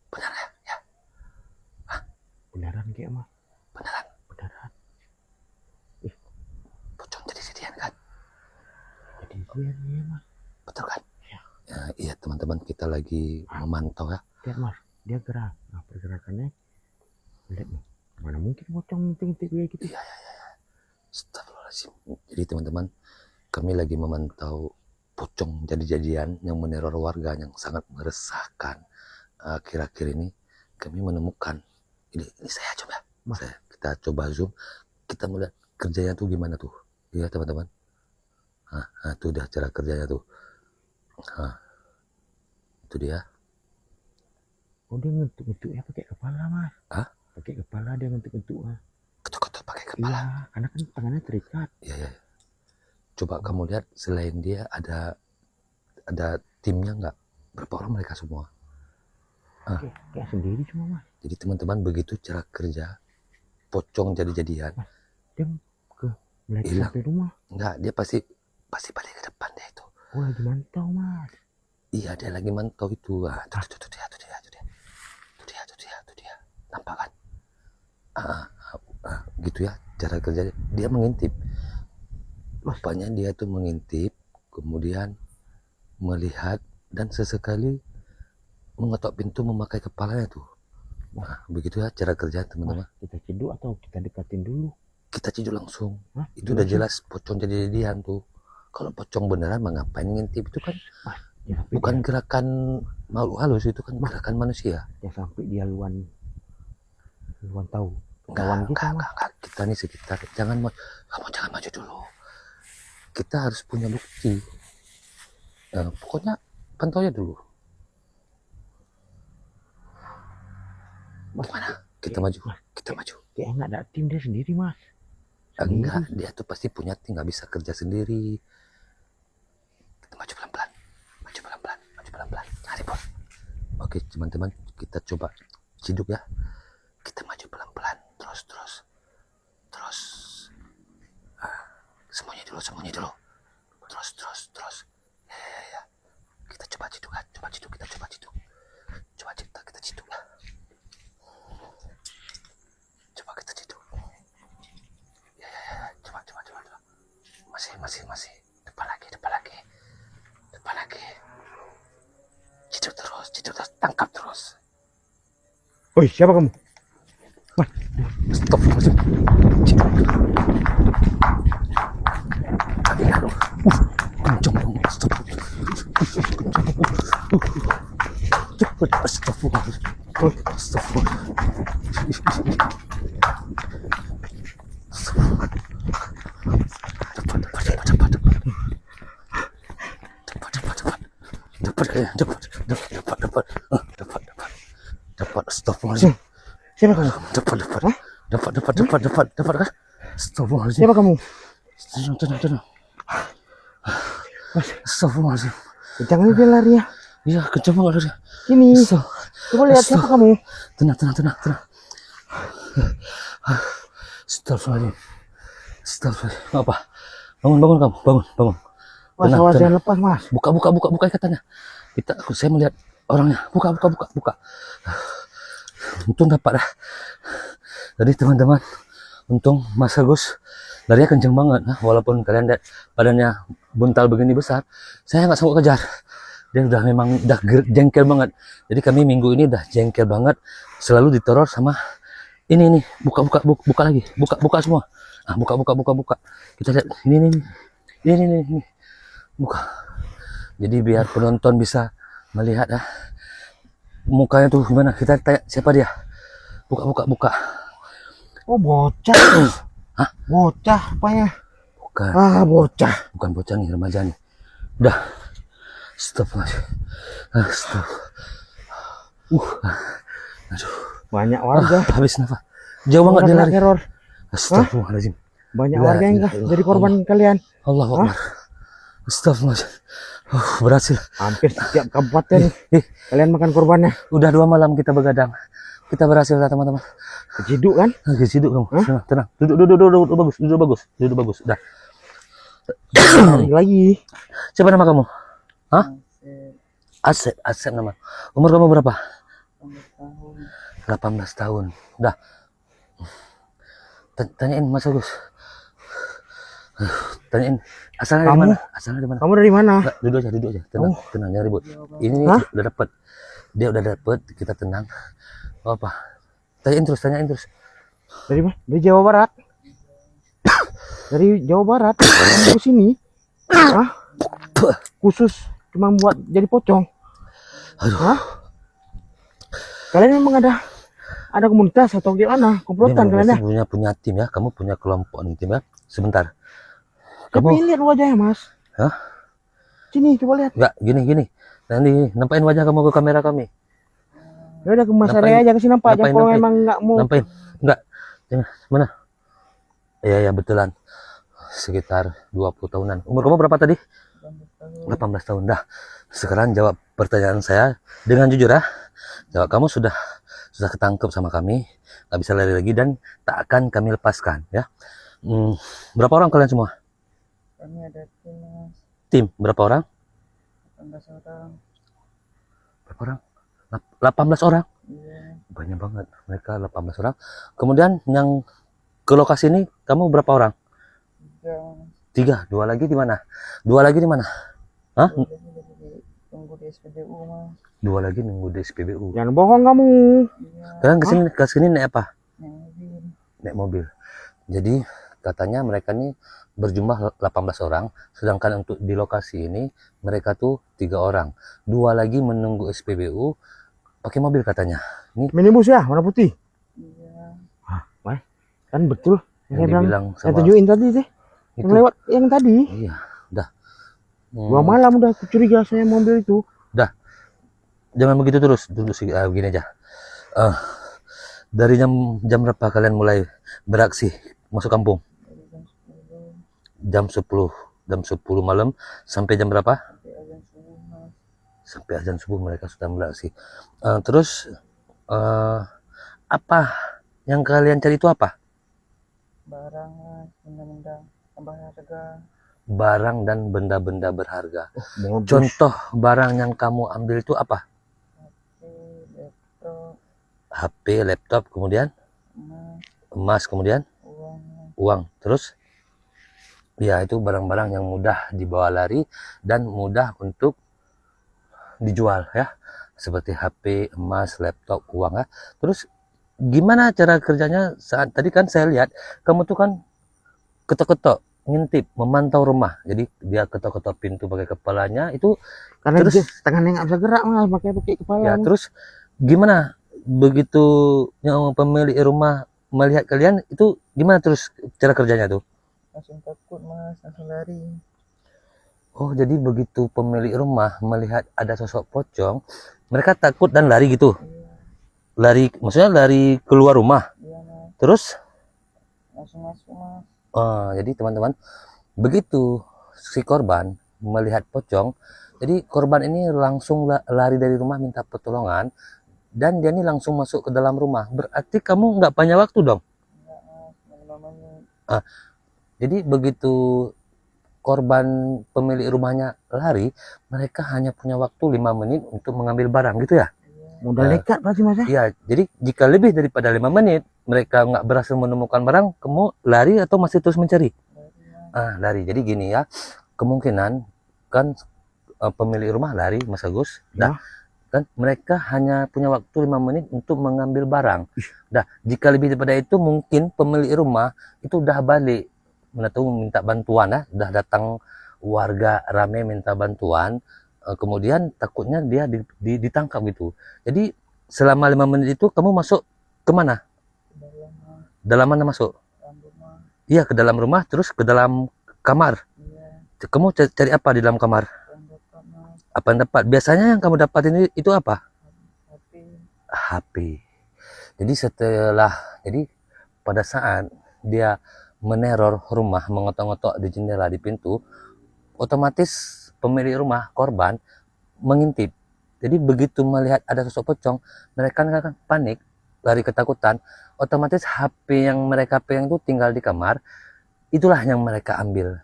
Benar ya? Beneran kayak mah. Beneran. Pocong jadi-jadian kan? Jadi dia mas. Betul kan? Ya, iya teman-teman, kita lagi memantau ya. Lihat mas, dia gerak. Nah pergerakannya, lihat nih. Mana mungkin pocong ngintip kayak gitu? Iya. Astagfirullahaladzim. Jadi teman-teman, kami lagi memantau pocong jadi-jadian yang meneror warga yang sangat meresahkan. Akhir-akhir ini kami menemukan. Ini saya coba. Kita coba zoom. Kita melihat kerjanya tuh gimana tuh. Iya teman-teman. Nah, itu udah cara kerjanya tuh. Nah, itu dia. Oh dia ngentuk-ngentuk ya pakai kepala mas. Hah? Pakai kepala dia ngentuk-ngentuk mas. Ketuk-ketuk pakai kepala. Iya, karena kan tangannya terikat. Iya. Coba kamu lihat selain dia ada timnya nggak? Berapa orang mereka semua? Kayak sendiri cuma mas. Jadi teman-teman, begitu cara kerja pocong jadi-jadian. Mas, dia melihat sampai rumah. Enggak, dia pasti balik ke depan deh itu. Oh lagi mantau mas. Iya, dia lagi mantau itu. Tuh dia. Nampak kan? Gitu ya cara kerja. Dia mengintip. Rupanya dia tuh mengintip, kemudian melihat dan sesekali mengetok pintu memakai kepalanya tuh. Nah, begitu ya cara kerja teman-teman. Kita ciduk atau kita dekatin dulu? Kita ciduk langsung. Hah? Itu udah jelas pocong jadi-jadian tuh. Kalau pocong beneran mah ngapain ngintip? Itu kan bukan gerakan makhluk halus, itu kan gerakan manusia. Ya sampai dia luan tahu. Enggak. Kita nih sekitar. Kamu jangan maju dulu. Kita harus punya bukti. Pokoknya pantau aja dulu. Gimana? Kita maju. Kayak nggak ada tim dia sendiri mas. Enggak, dia tuh pasti punya tim, nggak bisa kerja sendiri. Kita maju pelan-pelan. Cari bos. Oke teman-teman, kita coba ciduk ya. Kita maju pelan-pelan. Terus. Semuanya dulu. Terus. Ya. Kita coba ciduk kan. Kita ciduk ya. Coba kita ciduk. Ya. Coba. Masih. Depan lagi. Ciduk terus. Tangkap terus. Woi, siapa kamu? Stop. Kenceng dong. Stop. Cepet. Astagfirullahaladzim. Dapat. Astagfirullahaladzim. Siapa kamu? Dapat kan? Astagfirullahaladzim. Siapa kamu? Tenang. Astagfirullahaladzim. Jangan dia lari ya. Iya, kencang banget lari. Ini. Coba lihat siapa kamu. Tenang. Astagfirullahaladzim. Apa? Bangun kamu. Bangun. Mas, jangan lepas mas. Buka ikatannya. Saya melihat orangnya. Buka. Untung dapat dah. Jadi teman-teman, untung Mas Agus larinya kenceng banget. Nah, walaupun kalian lihat badannya buntal begini besar, saya nggak sanggup kejar. Dia udah jengkel banget. Jadi kami minggu ini udah jengkel banget, selalu diteror sama ini. Buka lagi. Buka semua. Nah, buka. Kita lihat ini. Buka. Jadi biar penonton bisa melihat mukanya tuh gimana. Kita tanya siapa dia. Buka. Oh bocah. Hah? Bocah apanya? Bukan. Bocah. Bukan bocah nih, remaja nih. Udah. Stop. Aduh. Banyak warga. Habis nafas. Jauh banget dia lari. Teror. Astagfirullahaladzim. Banyak warga yang jadi korban kalian. Allahu Akbar. Astagfirullahaladzim. Berhasil. Hampir setiap kabupaten kalian makan korbannya. Udah 2 malam kita begadang. kita berhasil lah teman-teman. Kejeduk kan? Lagi hidup kamu. Hah? Tenang, tenang. Duduk bagus, duduk bagus. Udah. Lari lagi. Siapa nama kamu? Hah? Asep nama. Umur kamu berapa? 18 tahun. Udah. Tanyain Mas Agus. Tanyain asalnya dari Kamu? mana? Asalnya dari mana? Kamu dari mana? Enggak, duduk aja. Tenang, tenang, jangan ribut. Ini Hah? udah dapet. Dia udah dapet, kita tenang. Oh, apa? Tanyain terus. Dari mana? Dari Jawa Barat. Dari Jawa Barat. Kamu ke sini. Hah? Khusus cuma buat jadi pocong. Aduh. Hah? Kalian memang ada komunitas atau gimana? Komplotan kalian ya? punya tim ya. Kamu punya kelompok nih tim ya. Sebentar. Tapi Kamu lihat wajahnya, Mas. Hah? Sini, coba lihat. Enggak, gini. Nanti nampain wajah kamu ke kamera kami. Ya udah ke Mas Nampain- Arya aja ke sini nampak aja nampain, kalau nampain. emang nggak mau. Nampain. Enggak. Mana? Ya betulan. Sekitar 20 tahunan. Umur kamu berapa tadi? 18 tahun. Dah. Sekarang jawab pertanyaan saya dengan jujur ya. Jawab, kamu sudah ketangkep sama kami, nggak bisa lari lagi dan tak akan kami lepaskan ya. Berapa orang kalian semua? Kami ada tim Mas, Tim berapa orang? 18 orang. Berapa orang? 18 orang. Iya, Banyak banget. Mereka 18 orang. Kemudian yang ke lokasi ini kamu berapa orang? 3 Mas. 3. Dua lagi di mana? Hah? Jadi tunggu di SPBU Mas. 2 lagi nunggu di SPBU. Jangan bohong kamu. Iya, Kalian kesini naik apa? yang mobil. Naik mobil. Jadi katanya mereka nih berjumlah 18 orang, sedangkan untuk di lokasi ini mereka tuh 3 orang. 2 lagi menunggu SPBU pakai mobil katanya. Ini Minibus ya, warna putih. Iya, Kan betul. yang Saya bilang, dibilang saya sama tunjukin tadi sih. Yang itu. lewat yang tadi. Iya, udah. 2 malam udah curiga saya mobil itu. Jangan begitu terus. Duduk begini aja. Dari jam berapa kalian mulai beraksi masuk kampung? dari jam 10 Jam 10 malam sampai jam berapa? sampai azan subuh Mas. Sampai azan subuh mereka sudah beraksi. Terus apa yang kalian cari itu apa? Barang Mas, benda-benda tambah harga. Barang dan benda-benda berharga. Modus. Contoh barang yang kamu ambil itu apa? Laptop, HP, laptop, kemudian emas, emas, kemudian uang Mas. uang. Terus ya itu barang-barang yang mudah dibawa lari dan mudah untuk dijual ya. Seperti HP, emas, laptop, uang ya. Terus gimana cara kerjanya saat tadi kan saya lihat kamu tuh kan ketok-ketok, ngintip, memantau rumah. Jadi dia ketok-ketok pintu pakai kepalanya itu Karena terus- dia tangannya nggak bisa gerak Mas, makanya pakai kepala. ya. Terus gimana begitu yang pemilik rumah melihat kalian itu gimana terus cara kerjanya tuh? Langsung takut Mas, langsung lari. Oh, jadi begitu pemilik rumah melihat ada sosok pocong, mereka takut dan lari gitu. Iya, Lari, maksudnya lari keluar rumah. iya Mas, Terus, langsung masuk Mas. jadi teman-teman, begitu si korban melihat pocong, jadi korban ini langsung lari dari rumah minta pertolongan, dan dia ini langsung masuk ke dalam rumah. Berarti kamu nggak banyak waktu dong. Enggak Mas, 5 menit. Jadi begitu korban pemilik rumahnya lari, mereka hanya punya waktu 5 menit untuk mengambil barang gitu ya. Iya, Modal nekat berarti Mas ya. Iya, jadi jika lebih daripada 5 menit mereka nggak berhasil menemukan barang, kamu lari atau masih terus mencari? lari Mas. Lari. Jadi gini ya, kemungkinan kan pemilik rumah lari, Mas Agus. Ya. Dah, kan mereka hanya punya waktu 5 menit untuk mengambil barang. Dah, jika lebih daripada itu mungkin pemilik rumah itu udah balik, minta bantuan ya, udah datang warga rame minta bantuan. Kemudian takutnya dia ditangkap gitu. Jadi selama 5 menit itu kamu masuk ke mana? Dalam Mas, Dalam mana masuk? dalam rumah. Iya, ke dalam rumah, terus ke dalam kamar. Iya, Kamu cari apa di dalam kamar? yang dapat Mas. Apa yang dapat? Biasanya yang kamu dapat ini itu apa? HP, HP. Jadi pada saat dia meneror rumah, mengotok-ngotok di jendela, di pintu, otomatis pemilik rumah, korban, mengintip. Jadi begitu melihat ada sosok pocong, mereka kan panik, lari ketakutan, otomatis HP yang mereka pegang itu tinggal di kamar, itulah yang mereka ambil.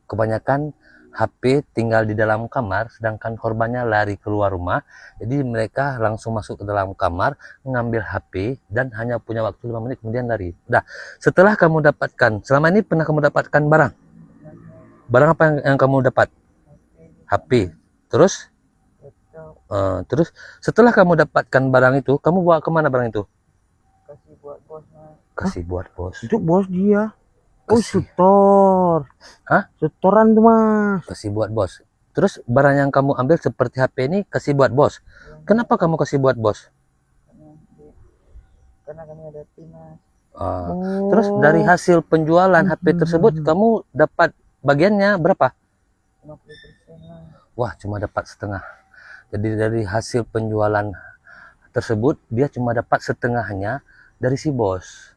Kebanyakan HP tinggal di dalam kamar, sedangkan korbannya lari keluar rumah. Jadi mereka langsung masuk ke dalam kamar, ngambil HP, dan hanya punya waktu 5 menit kemudian lari. Udah, setelah kamu dapatkan, selama ini pernah kamu dapatkan barang? Barang apa yang kamu dapat? HP. Terus? laptop Terus setelah kamu dapatkan barang itu, kamu bawa kemana barang itu? kasih buat bos mas. Kasih buat bos. Itu bos dia. Oh, Kasih. setor. Hah? Setoran tuh mas. Kasih buat bos. Terus barang yang kamu ambil seperti HP ini kasih buat bos. Kenapa kamu kasih buat bos? Karena kami ada tim mas. Terus dari hasil penjualan HP tersebut kamu dapat bagiannya berapa? 50% mas. Wah, cuma dapat setengah. Jadi dari hasil penjualan tersebut dia cuma dapat setengahnya dari si bos.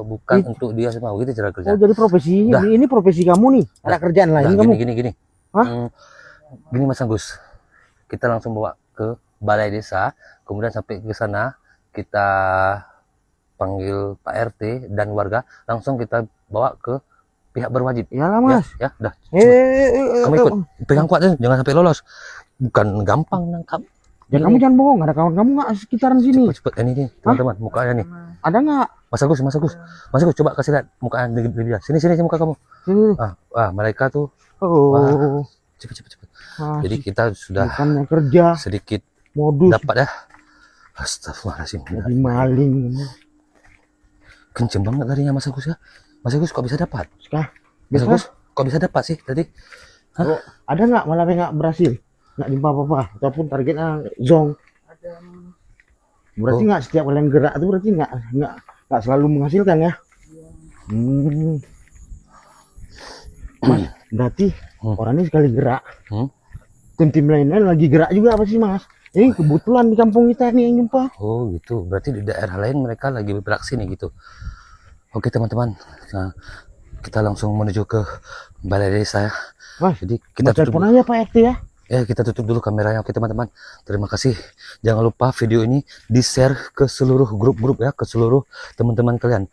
Bukan untuk dia semua. Begitu cara kerja. Oh, jadi profesinya Dah. ini profesi kamu nih. Ada kerjaan lain Nah, kamu. gini. Hah? Gini Mas Agus. Kita langsung bawa ke balai desa, kemudian sampai ke sana kita panggil Pak RT dan warga, langsung kita bawa ke pihak berwajib. Iyalah mas. Ya, dah. Kamu Kamu ikut, pegang kuat aja, jangan sampai lolos. Bukan gampang nangkap. Ya kamu jangan bohong. Ada kawan kamu nggak sekitaran sini? Cepet, ini nih, teman-teman, mukanya nih. Mas. Ada nggak? Mas Agus, coba kasih lihat mukanya di dia. Sini muka kamu. Sini. Mereka tuh Oh. cepet. Mas, Jadi kita sudah bukannya kerja, sedikit modus, dapat ya. Astagfirullahaladzim. jadi maling. Kenceng banget larinya Mas Agus ya. Mas Agus kok bisa dapat? Sekarang, Mas biasa Agus kok bisa dapat sih tadi? oh, ada nggak malah nggak berhasil? Nggak jumpa apa-apa? Ataupun targetnya zong? Ada Berarti nggak setiap kalian gerak itu berarti nggak selalu menghasilkan ya? Mas, berarti orang ini sekali gerak, tim lainnya lagi gerak juga apa sih mas? Ini kebetulan di kampung kita nih yang jumpa. Oh gitu, berarti di daerah lain mereka lagi beraksi nih gitu. Oke teman-teman, nah, kita langsung menuju ke balai desa ya. Mas, Jadi kita tutup telepon aja Pak RT ya. kita tutup dulu kameranya. Oke teman-teman, terima kasih. Jangan lupa video ini di share ke seluruh grup-grup ya, ke seluruh teman-teman kalian.